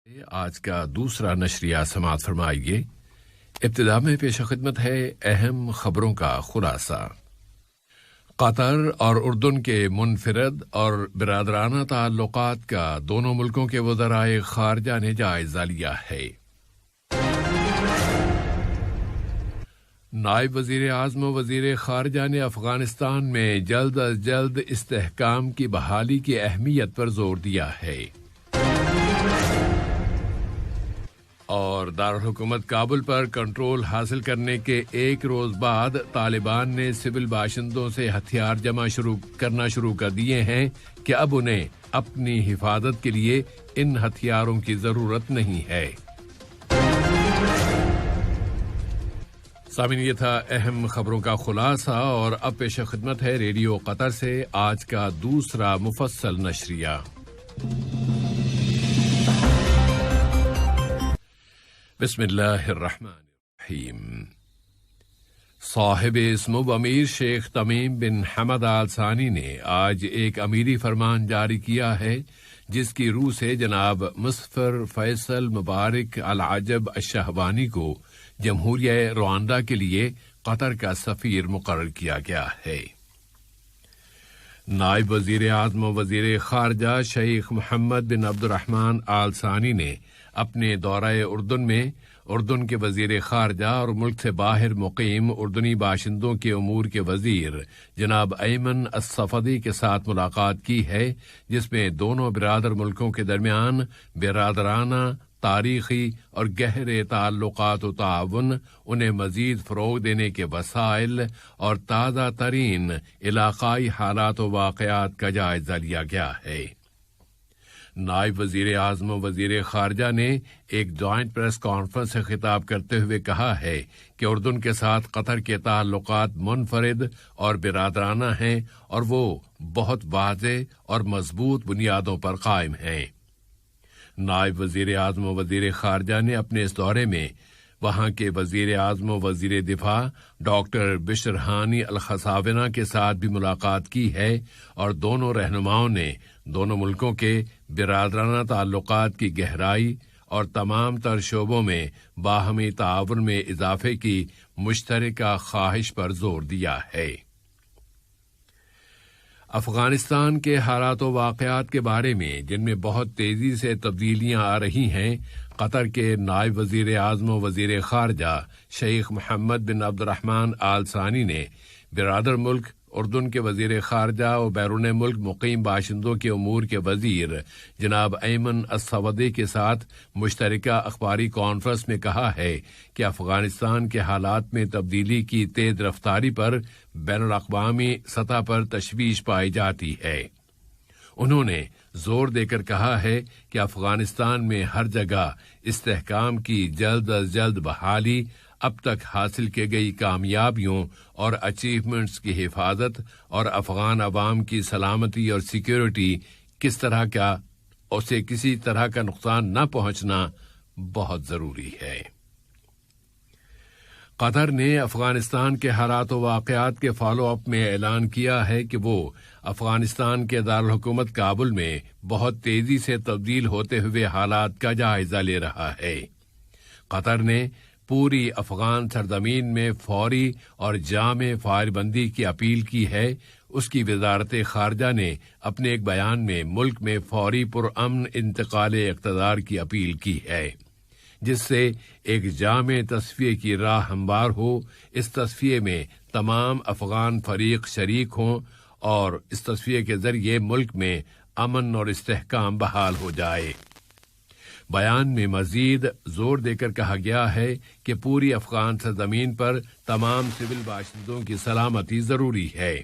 آج کا دوسرا نشریہ سماعت فرمائیے۔ ابتدا میں پیش خدمت ہے اہم خبروں کا خلاصہ۔ قطر اور اردن کے منفرد اور برادرانہ تعلقات کا دونوں ملکوں کے وزرائے خارجہ نے جائزہ لیا ہے۔ نائب وزیر اعظم و وزیر خارجہ نے افغانستان میں جلد از جلد استحکام کی بحالی کی اہمیت پر زور دیا ہے۔ اور دارالحکومت کابل پر کنٹرول حاصل کرنے کے ایک روز بعد طالبان نے سول باشندوں سے ہتھیار جمع کرنا شروع کر دیے ہیں کہ اب انہیں اپنی حفاظت کے لیے ان ہتھیاروں کی ضرورت نہیں ہے۔ سامعین، یہ تھا اہم خبروں کا خلاصہ، اور اب پیش خدمت ہے ریڈیو قطر سے آج کا دوسرا مفصل نشریہ۔ بسم اللہ الرحمن الرحیم۔ صاحب اسم و امیر شیخ تمیم بن حمد آل ثانی نے آج ایک امیری فرمان جاری کیا ہے جس کی روح سے جناب مظفر فیصل مبارک العجب الشہبانی کو جمہوریہ روانڈا کے لیے قطر کا سفیر مقرر کیا گیا ہے۔ نائب وزیر اعظم و وزیر خارجہ شیخ محمد بن عبد الرحمن آل ثانی نے اپنے دورہ اردن میں اردن کے وزیر خارجہ اور ملک سے باہر مقیم اردنی باشندوں کے امور کے وزیر جناب ایمن الصفدی کے ساتھ ملاقات کی ہے، جس میں دونوں برادر ملکوں کے درمیان برادرانہ، تاریخی اور گہرے تعلقات و تعاون، انہیں مزید فروغ دینے کے وسائل اور تازہ ترین علاقائی حالات و واقعات کا جائزہ لیا گیا ہے۔ نائب وزیر اعظم و وزیر خارجہ نے ایک جوائنٹ پریس کانفرنس سے خطاب کرتے ہوئے کہا ہے کہ اردن کے ساتھ قطر کے تعلقات منفرد اور برادرانہ ہیں اور وہ بہت واضح اور مضبوط بنیادوں پر قائم ہیں۔ نائب وزیر اعظم و وزیر خارجہ نے اپنے اس دورے میں وہاں کے وزیر اعظم و وزیر دفاع ڈاکٹر بشر ہانی الخصاونہ کے ساتھ بھی ملاقات کی ہے، اور دونوں رہنماؤں نے دونوں ملکوں کے برادرانہ تعلقات کی گہرائی اور تمام تر شعبوں میں باہمی تعاون میں اضافے کی مشترکہ خواہش پر زور دیا ہے۔ افغانستان کے حالات و واقعات کے بارے میں، جن میں بہت تیزی سے تبدیلیاں آ رہی ہیں، قطر کے نائب وزیر اعظم و وزیر خارجہ شیخ محمد بن عبد الرحمن آل ثانی نے برادر ملک اردن کے وزیر خارجہ اور بیرون ملک مقیم باشندوں کے امور کے وزیر جناب ایمن الصفدی کے ساتھ مشترکہ اخباری کانفرنس میں کہا ہے کہ افغانستان کے حالات میں تبدیلی کی تیز رفتاری پر بین الاقوامی سطح پر تشویش پائی جاتی ہے۔ انہوں نے زور دے کر کہا ہے کہ افغانستان میں ہر جگہ استحکام کی جلد از جلد بحالی، اب تک حاصل کی گئی کامیابیوں اور اچیومنٹس کی حفاظت اور افغان عوام کی سلامتی اور سیکیورٹی اسے کسی طرح کا نقصان نہ پہنچنا بہت ضروری ہے۔ قطر نے افغانستان کے حالات و واقعات کے فالو اپ میں اعلان کیا ہے کہ وہ افغانستان کے دارالحکومت کابل میں بہت تیزی سے تبدیل ہوتے ہوئے حالات کا جائزہ لے رہا ہے۔ قطر نے پوری افغان سرزمین میں فوری اور جامع فائر بندی کی اپیل کی ہے۔ اس کی وزارت خارجہ نے اپنے ایک بیان میں ملک میں فوری پرامن انتقال اقتدار کی اپیل کی ہے، جس سے ایک جامع تصفیے کی راہ ہموار ہو۔ اس تصفیے میں تمام افغان فریق شریک ہوں اور اس تصفیے کے ذریعے ملک میں امن اور استحکام بحال ہو جائے۔ بیان میں مزید زور دے کر کہا گیا ہے کہ پوری افغان سرزمین پر تمام سول باشندوں کی سلامتی ضروری ہے۔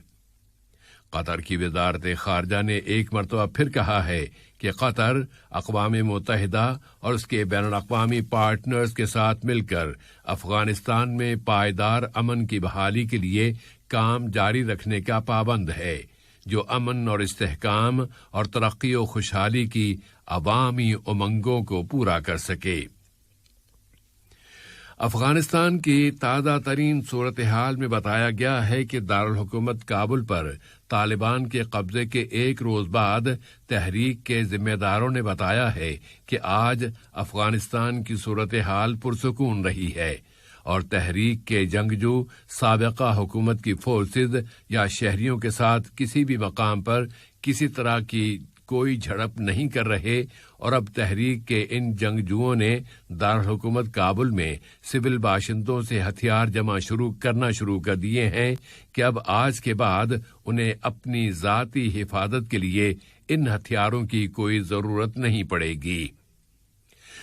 قطر کی وزارت خارجہ نے ایک مرتبہ پھر کہا ہے کہ قطر اقوام متحدہ اور اس کے بین الاقوامی پارٹنرز کے ساتھ مل کر افغانستان میں پائیدار امن کی بحالی کے لیے کام جاری رکھنے کا پابند ہے، جو امن اور استحکام اور ترقی و خوشحالی کی عوامی امنگوں کو پورا کر سکے۔ افغانستان کی تازہ ترین صورتحال میں بتایا گیا ہے کہ دارالحکومت کابل پر طالبان کے قبضے کے ایک روز بعد تحریک کے ذمہ داروں نے بتایا ہے کہ آج افغانستان کی صورتحال پرسکون رہی ہے اور تحریک کے جنگجو سابقہ حکومت کی فورسز یا شہریوں کے ساتھ کسی بھی مقام پر کسی طرح کی کوئی جھڑپ نہیں کر رہے، اور اب تحریک کے ان جنگجوؤں نے دارالحکومت کابل میں سول باشندوں سے ہتھیار جمع کرنا شروع کر دیے ہیں کہ اب آج کے بعد انہیں اپنی ذاتی حفاظت کے لیے ان ہتھیاروں کی کوئی ضرورت نہیں پڑے گی۔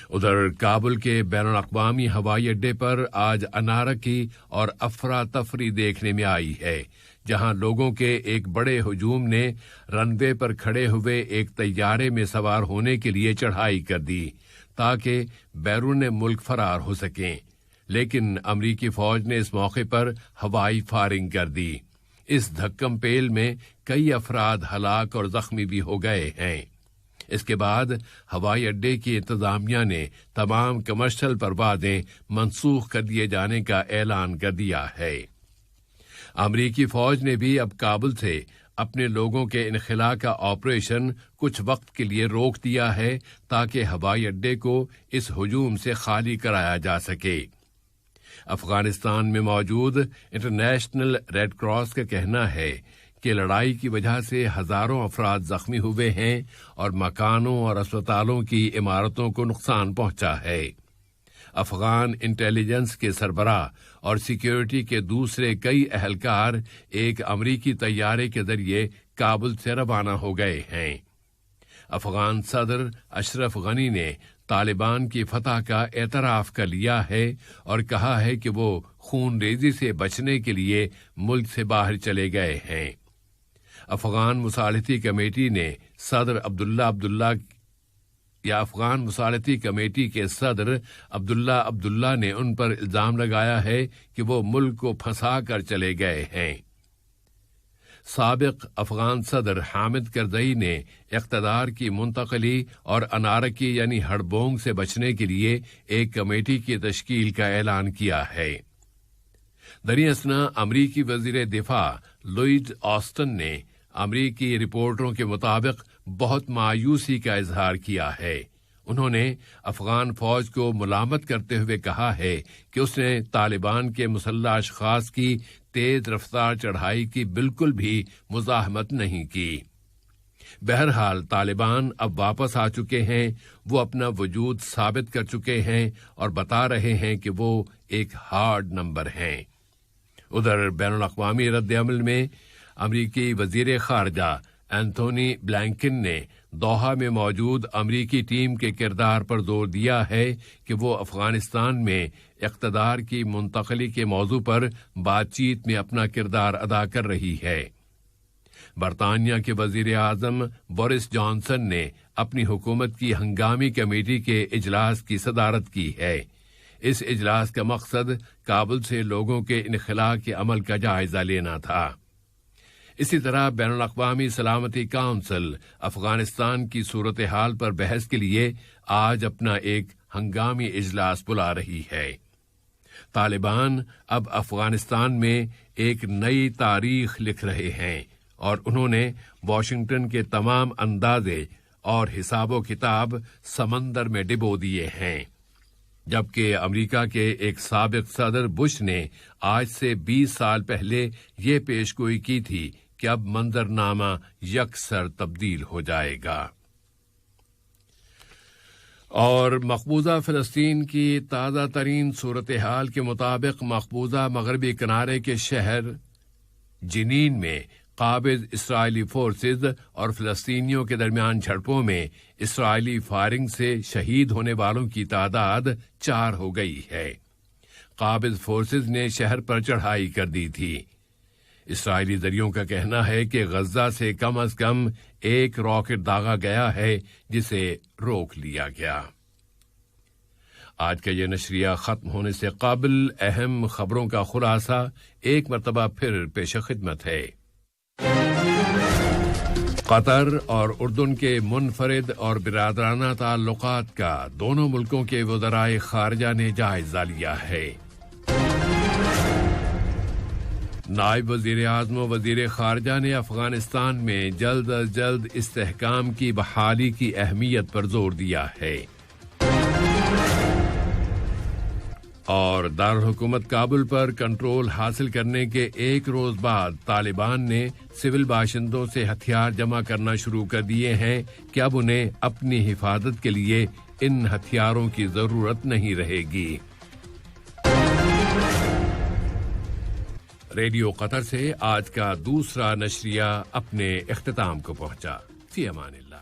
ادھر کابل کے بین الاقوامی ہوائی اڈے پر آج انارکی اور افراتفری دیکھنے میں آئی ہے، جہاں لوگوں کے ایک بڑے ہجوم نے رن وے پر کھڑے ہوئے ایک طیارے میں سوار ہونے کے لیے چڑھائی کر دی تاکہ بیرون ملک فرار ہو سکیں، لیکن امریکی فوج نے اس موقع پر ہوائی فائرنگ کر دی۔ اس دھکم پیل میں کئی افراد ہلاک اور زخمی بھی ہو گئے ہیں۔ اس کے بعد ہوائی اڈے کی انتظامیہ نے تمام کمرشل پروازیں منسوخ کر دیے جانے کا اعلان کر دیا ہے۔ امریکی فوج نے بھی اب کابل سے اپنے لوگوں کے انخلاء کا آپریشن کچھ وقت کے لیے روک دیا ہے تاکہ ہوائی اڈے کو اس ہجوم سے خالی کرایا جا سکے۔ افغانستان میں موجود انٹرنیشنل ریڈ کراس کا کہنا ہے کہ لڑائی کی وجہ سے ہزاروں افراد زخمی ہوئے ہیں اور مکانوں اور اسپتالوں کی عمارتوں کو نقصان پہنچا ہے۔ افغان انٹیلیجنس کے سربراہ اور سیکیورٹی کے دوسرے کئی اہلکار ایک امریکی طیارے کے ذریعے کابل سے روانہ ہو گئے ہیں۔ افغان صدر اشرف غنی نے طالبان کی فتح کا اعتراف کر لیا ہے اور کہا ہے کہ وہ خون ریزی سے بچنے کے لیے ملک سے باہر چلے گئے ہیں۔ افغان مصالحتی کمیٹی نے افغان مصالحتی کمیٹی کے صدر عبداللہ نے ان پر الزام لگایا ہے کہ وہ ملک کو پھنسا کر چلے گئے ہیں۔ سابق افغان صدر حامد کرزئی نے اقتدار کی منتقلی اور انارکی یعنی ہڑبونگ سے بچنے کے لیے ایک کمیٹی کی تشکیل کا اعلان کیا ہے۔ دریں اثنا امریکی وزیر دفاع لوئڈ آسٹن نے امریکی رپورٹروں کے مطابق بہت مایوسی کا اظہار کیا ہے۔ انہوں نے افغان فوج کو ملامت کرتے ہوئے کہا ہے کہ اس نے طالبان کے مسلح اشخاص کی تیز رفتار چڑھائی کی بالکل بھی مزاحمت نہیں کی۔ بہرحال طالبان اب واپس آ چکے ہیں، وہ اپنا وجود ثابت کر چکے ہیں اور بتا رہے ہیں کہ وہ ایک ہارڈ نمبر ہیں۔ ادھر بین الاقوامی رد عمل میں امریکی وزیر خارجہ اینتھونی بلنکن نے دوحہ میں موجود امریکی ٹیم کے کردار پر زور دیا ہے کہ وہ افغانستان میں اقتدار کی منتقلی کے موضوع پر بات چیت میں اپنا کردار ادا کر رہی ہے۔ برطانیہ کے وزیر اعظم بورس جانسن نے اپنی حکومت کی ہنگامی کمیٹی کے اجلاس کی صدارت کی ہے۔ اس اجلاس کا مقصد کابل سے لوگوں کے انخلاء کے عمل کا جائزہ لینا تھا۔ اسی طرح بین الاقوامی سلامتی کونسل افغانستان کی صورتحال پر بحث کے لیے آج اپنا ایک ہنگامی اجلاس بلا رہی ہے۔ طالبان اب افغانستان میں ایک نئی تاریخ لکھ رہے ہیں اور انہوں نے واشنگٹن کے تمام اندازے اور حساب و کتاب سمندر میں ڈبو دیے ہیں، جبکہ امریکہ کے ایک سابق صدر بش نے آج سے 20 سال پہلے یہ پیشگوئی کی تھی کہ اب منظرنامہ یکسر تبدیل ہو جائے گا۔ اور مقبوضہ فلسطین کی تازہ ترین صورتحال کے مطابق مقبوضہ مغربی کنارے کے شہر جنین میں قابض اسرائیلی فورسز اور فلسطینیوں کے درمیان جھڑپوں میں اسرائیلی فائرنگ سے شہید ہونے والوں کی تعداد 4 ہو گئی ہے۔ قابض فورسز نے شہر پر چڑھائی کر دی تھی۔ اسرائیلی ذریعوں کا کہنا ہے کہ غزہ سے کم از کم 1 راکٹ داغا گیا ہے جسے روک لیا گیا۔ آج کا یہ نشریہ ختم ہونے سے قبل اہم خبروں کا خلاصہ ایک مرتبہ پھر پیش خدمت ہے۔ قطر اور اردن کے منفرد اور برادرانہ تعلقات کا دونوں ملکوں کے وزرائے خارجہ نے جائزہ لیا ہے۔ نائب وزیر اعظم و وزیر خارجہ نے افغانستان میں جلد از جلد استحکام کی بحالی کی اہمیت پر زور دیا ہے۔ اور دارالحکومت کابل پر کنٹرول حاصل کرنے کے ایک روز بعد طالبان نے سول باشندوں سے ہتھیار جمع کرنا شروع کر دیے ہیں کہ اب انہیں اپنی حفاظت کے لیے ان ہتھیاروں کی ضرورت نہیں رہے گی۔ ریڈیو قطر سے آج کا دوسرا نشریہ اپنے اختتام کو پہنچا۔ فی امان اللہ۔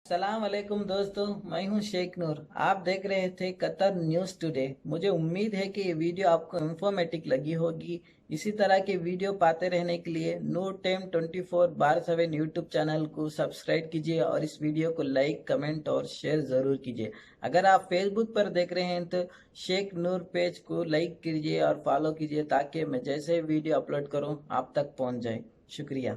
السلام علیکم دوستو، میں ہوں شیخ نور۔ آپ دیکھ رہے تھے قطر نیوز ٹوڈے۔ مجھے امید ہے کہ یہ ویڈیو آپ کو انفارمیٹک لگی ہوگی۔ اسی طرح کے ویڈیو پاتے رہنے کے لیے نور ٹائم 24/7 یوٹیوب چینل کو سبسکرائب کیجیے اور اس ویڈیو کو لائک، کمنٹ اور شیئر ضرور کیجیے۔ اگر آپ فیس بک پر دیکھ رہے ہیں تو شیخ نور پیج کو لائک کیجیے اور فالو کیجیے تاکہ میں جیسے ویڈیو اپلوڈ کروں آپ تک پہنچ جائے۔ شکریہ۔